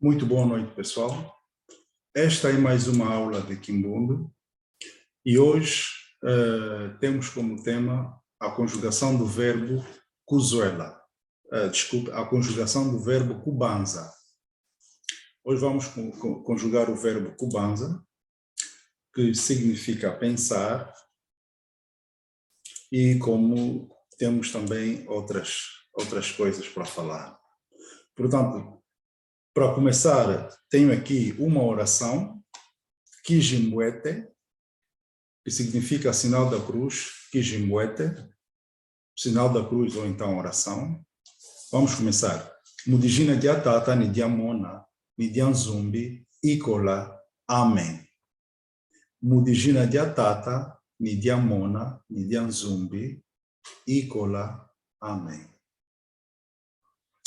Muito boa noite, pessoal. Esta é mais uma aula de Kimbundu e hoje temos como tema a conjugação do verbo kuzuela. A conjugação do verbo kubanza. Hoje vamos conjugar o verbo kubanza, que significa pensar, e como temos também outras coisas para falar. Portanto, para começar, tenho aqui uma oração, Kijimbuete, que significa sinal da cruz, Kijimbuete, sinal da cruz ou então oração. Vamos começar. Mudijina dia tata, ni dia mona, ni dia zumbi, ikola, amém. Mudijina dia tata, ni dia mona, ni dia zumbi, ikola, amém.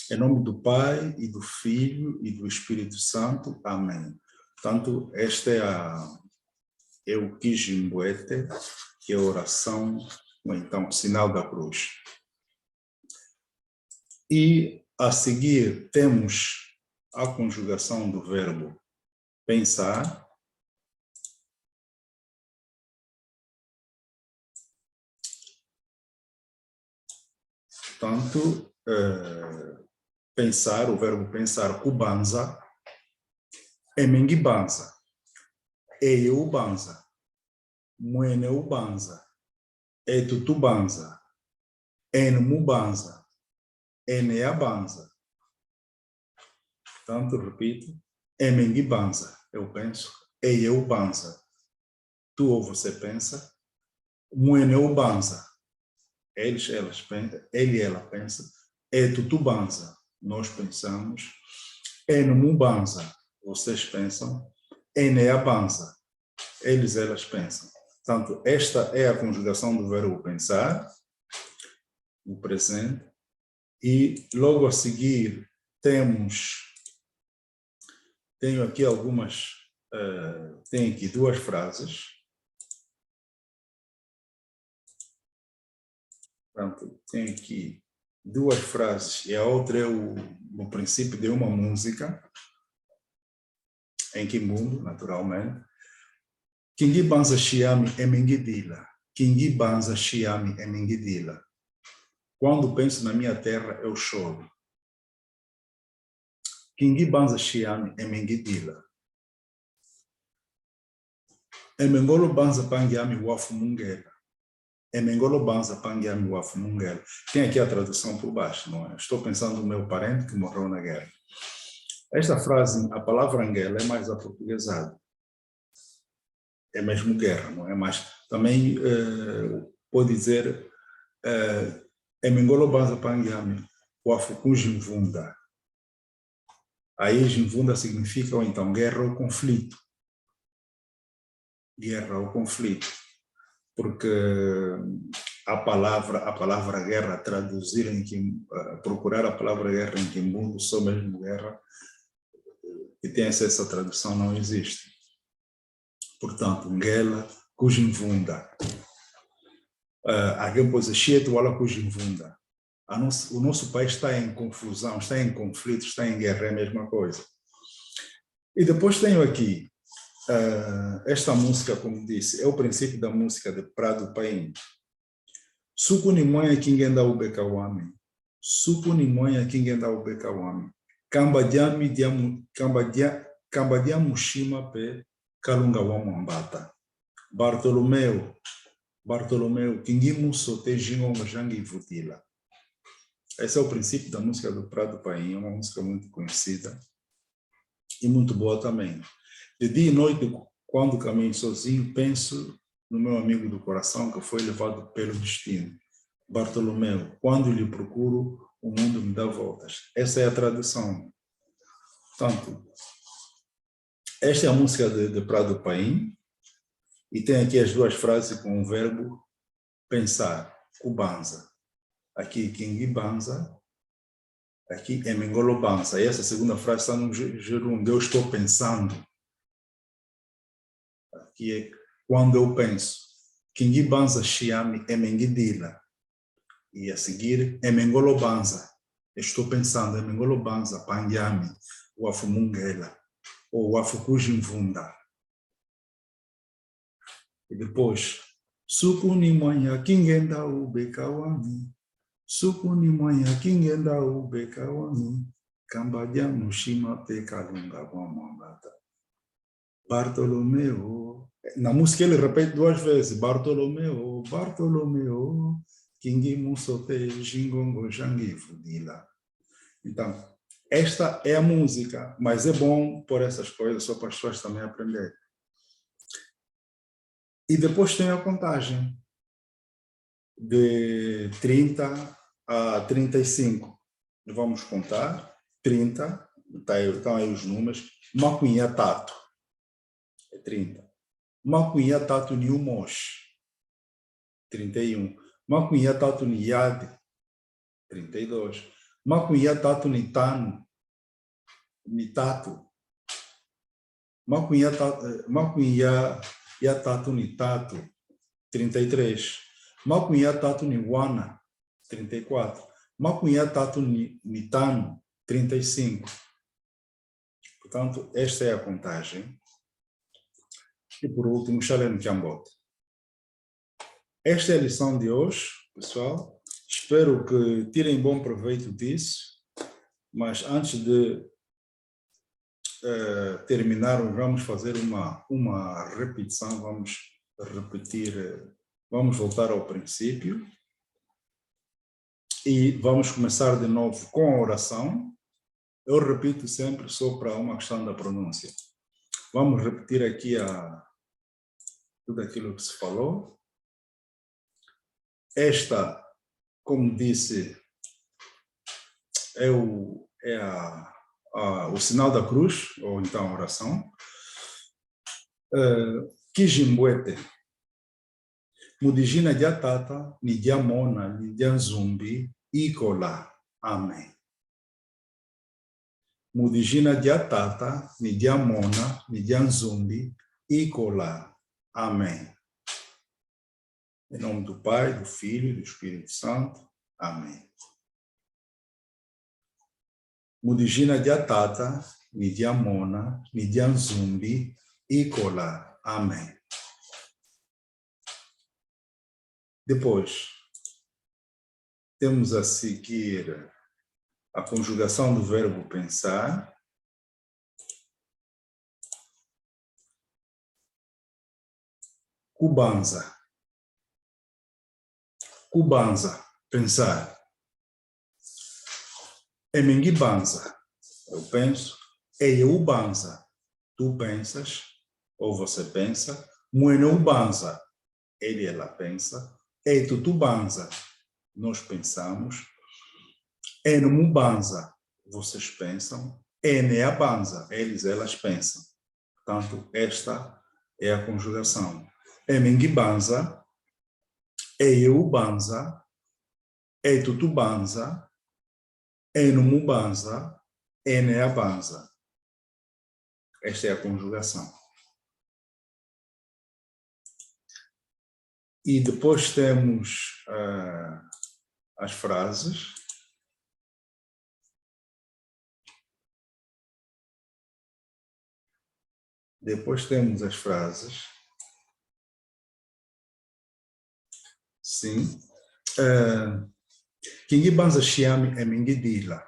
Em nome do Pai, e do Filho, e do Espírito Santo. Amém. Portanto, esta é o Kijimbuete, que é a oração, ou então, sinal da cruz. E, a seguir, temos a conjugação do verbo pensar. Portanto, pensar, o verbo pensar, kubanza, emengibanza, eyeubanza, mueneubanza, etutubanza, enmubanza, eneabanza. Portanto, repito, emengibanza, eu penso, eyeubanza, tu ou você pensa, mueneubanza, elas pensam, ele e ela pensa, etutubanza, nós pensamos, enmubanza, vocês pensam, eneabanza, elas pensam. Portanto, esta é a conjugação do verbo pensar, no presente, e logo a seguir tenho aqui tenho aqui duas frases. Portanto, tenho aqui duas frases, e a outra é o princípio de uma música, em Kimbundu, naturalmente. Kingi banza shiami emengidila. Kingi banza shiami emengidila. Quando penso na minha terra, eu choro. Kingi banza shiami emengidila. Emengolo banza pangiami wafu mungela. Emengolo banza pangiami wafu mungela. Tem aqui a tradução por baixo, não é? Estou pensando no meu parente que morreu na guerra. Esta frase, a palavra angela é mais aportuguesada. É mesmo guerra, não é? Mas também pode dizer Emengolo banza pangiami wafu kujimvunda. Aí jimvunda significa, ou então, guerra ou conflito. Guerra ou conflito. Porque a palavra guerra, traduzir procurar a palavra guerra em Kimbundu, só mesmo guerra, que tem essa tradução, não existe. Portanto, ngela, kujimvunda. Alguém pode dizer, xieto wala kujimvunda. O nosso país está em confusão, está em conflito, está em guerra, é a mesma coisa. E depois tenho aqui, esta música, como disse, é o princípio da música de Prado Paim. Suku ni mwenye kingenda ubeka wami. Suku ni mwenye kingenda ubeka wami. Kamba dia mushima pe kalunga wa mwambata. Bartolomeu, kingimu sote jingo majangi vutila. Esse é o princípio da música do Prado Paim, uma música muito conhecida e muito boa também. De dia e noite, quando caminho sozinho, penso no meu amigo do coração que foi levado pelo destino. Bartolomeu, quando lhe procuro, o mundo me dá voltas. Essa é a tradução. Portanto, esta é a música de Prado Paim e tem aqui as duas frases com o verbo pensar, kubanza. Aqui, kingi banza, aqui, emengolo banza. E essa segunda frase está no gerúndio, eu estou pensando. Aqui é quando eu penso. Kingi banza shiami emengidila. E a seguir, emengolo banza. Estou pensando, emengolo banza pangiami. o Afumungela, ou o Afukujimvunda. E depois, Sukuni Manha Kingenda Ubekawami, Sukuni Manha Kingenda Ubekawami, Kambadia Nushima Pekalunga Wamambata. Bartolomeu. Na música ele repete 2 vezes, Bartolomeu, Bartolomeu, Kingi Musote, Jingongo Jangi Fudila. Então, esta é a música, mas é bom por essas coisas, só para as pessoas também aprenderem. E depois tem a contagem, de 30 a 35. Vamos contar, 30, estão aí os números, Macunha Tato, é 30. Macunha Tato Niumos, 31. Macunha Tato Niade, 32. Macunha Tato Nitano, Nitato. Macunha Tato Nitato, 33. Macunha Tato Niwana, 34. Macunha Tato Nitano, 35. Portanto, esta é a contagem. E por último, Xalene Cambote. Esta é a lição de hoje, pessoal. Espero que tirem bom proveito disso. Mas antes de terminarmos, vamos fazer uma repetição. Vamos repetir, vamos voltar ao princípio. E vamos começar de novo com a oração. Eu repito sempre só para uma questão da pronúncia. Vamos repetir aqui tudo aquilo que se falou. Esta, como disse, é o sinal da cruz, ou então a oração. Kijimbuete. Mudijina Diatata, Nidiamona, Nidianzumbi, Ikola. Amém. Mudijina Diatata, Nidiamona, Nidianzumbi, Ikola. Amém. Em nome do Pai, do Filho e do Espírito Santo. Amém. Mudijina Diatata, Nidiamona, Nidianzumbi, Ikola. Amém. Depois, temos a seguir a conjugação do verbo pensar. Kubanza. Kubanza, pensar. Emengibanza, eu penso. Eyeubanza, tu pensas, ou você pensa. Mueneubanza, ele, ela pensa. Eitutubanza, nós pensamos. Enumubanza, vocês pensam. Eneabanza, eles, elas pensam. Portanto, esta é a conjugação. Emengibanza, Eyeubanza, Eitutubanza, Enumubanza, Eneabanza. Esta é a conjugação. E depois temos as frases. Depois temos as frases. Sim. Kingi banza shiami emingidila.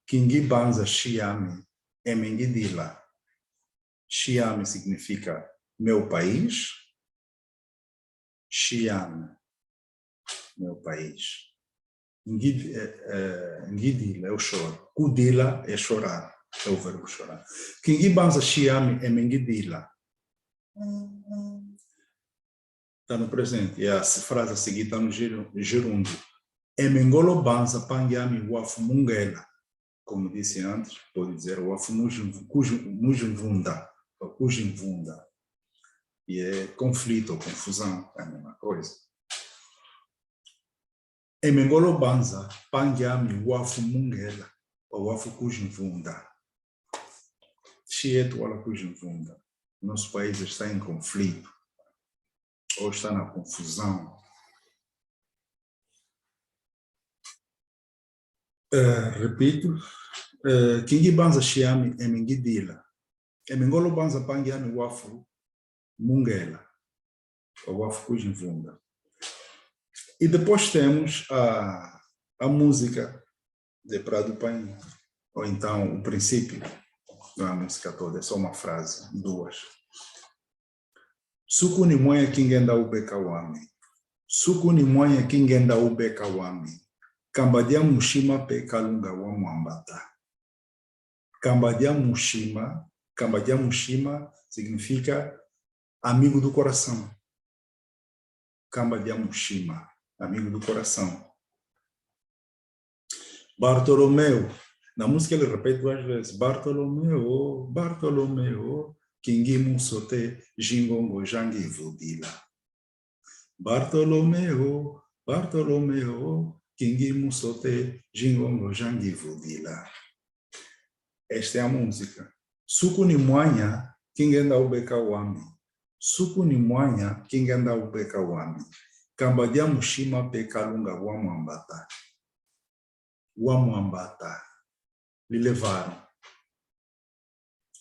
Kingi banza shiami emingidila. Shiami significa meu país. Shiami, meu país. Ngidila é o choro. Kudila é chorar. É o verbo chorar. Kingi banza shiami emingidila. Está no presente. E a frase a seguir está no gerúndio. Emengolo banza pangyami wafumungela. Como disse antes, pode dizer wafumujimvunda. Ou kujimvunda. E é conflito ou confusão, é a mesma coisa. Emengolo banza pangyami wafumungela. Ou wafukujimvunda. Chieto wala kujimvunda. Nosso país está em conflito. Ou está na confusão. Repito, Kingi banza shiami emingidila. Emingolo banza pangiami wafu mungela. Ou wafu kujinvunda. E depois temos a música de Prado Paim. Ou então o princípio. Não é a música toda, é só uma frase, duas. Sukuni moya kingenda ubeka wami. Sukuni moya kingenda ubeka wami. Kambadia mushima pe kalunga wa mwambata. Kambadia mushima significa amigo do coração. Kambadia mushima, amigo do coração. Bartolomeu, na música ele repete duas vezes. Bartolomeu, Bartolomeu, kingi musote, jingongo jangi vudila. Bartolomeu, Bartolomeu, kingi musote, jingongo jangi vudila. Esta é a música. Sukuni mwanya, kingenda ubeka wami. Sukuni mwanya, kingenda ubeka wami. Kambadia mushima pe kalunga wa mwambata. Wa mwambata. Lhe levaram.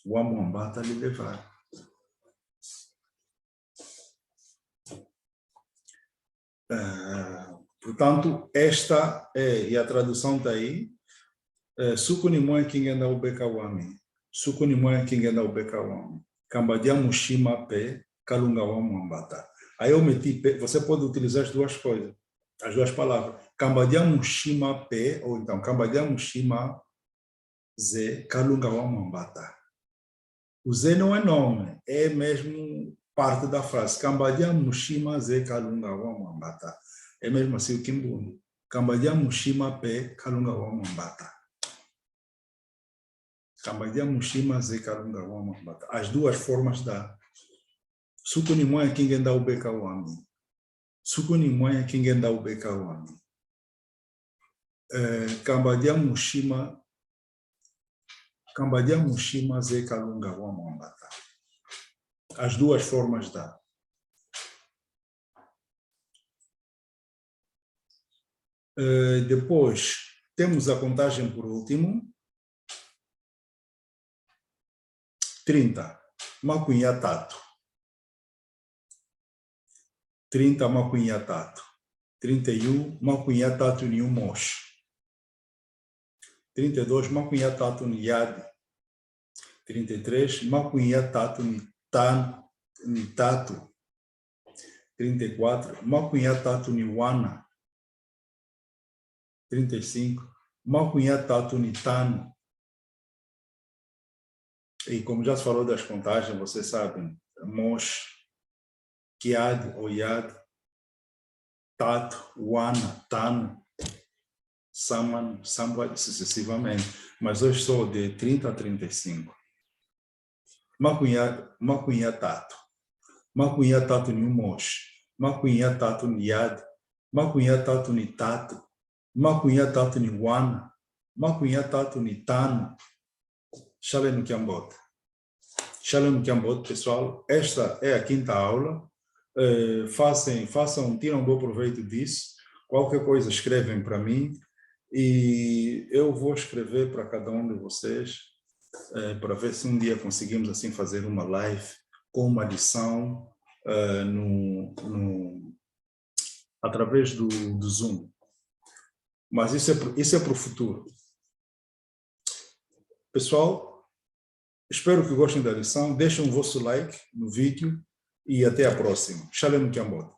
O Amambata lhe levaram. Portanto, esta é, e a tradução está aí, Sukunimoy kingenda ubeka wami. Sukunimoy kingenda ubeka wami. Kambadia mushima pe kalunga wa mwambata. Aí eu meti pe, você pode utilizar as duas coisas, as duas palavras. Kambadia mushima pe, ou então Kambadia mushima ze kalunga wa mwambata. O ze não é nome, é mesmo parte da frase. Kambadia mushima ze kalunga wa mwambata. É mesmo assim o Kimbundu. Kambadia mushima pe kalunga wa mwambata. Kambadia mushima ze kalunga wa mwambata. As duas formas dá. Sukuni moya kingenda ubeka wami. Sukuni moya kingenda ubeka wami. Kambadia mushima ze kalunga wa mwambata. As duas formas dá. Depois, temos a contagem por último. 30, Macunha Tato. 30, Macunha Tato. 31, Macunha Tato Niu Mosh. 32, Macunha Tato Niad. 33, Macunha Tato Nitato. 34, Macunha Tato Niwana. 35, Macunha Tato Nitano. E como já se falou das contagens, vocês sabem, Mosh, Kiad, Oyad, Tato, Wana, Tano, Saman, Samba, sucessivamente. Mas hoje sou de 30 a 35. Macunha Tato. Macunha Tato ni Mosh. Macunha Tato ni Yad. Macunha Tato ni Tato. Macunha Tato ni Wana. Macunha Tato ni Tano. Shalom Kiambot. Shalom Kiambot, pessoal. Esta é a quinta aula. Tiram um bom proveito disso. Qualquer coisa escrevem para mim e eu vou escrever para cada um de vocês para ver se um dia conseguimos assim fazer uma live com uma lição através do Zoom. Mas isso é para o futuro. Pessoal, espero que gostem da lição. Deixem o vosso like no vídeo e até a próxima. Shalom Kiambot.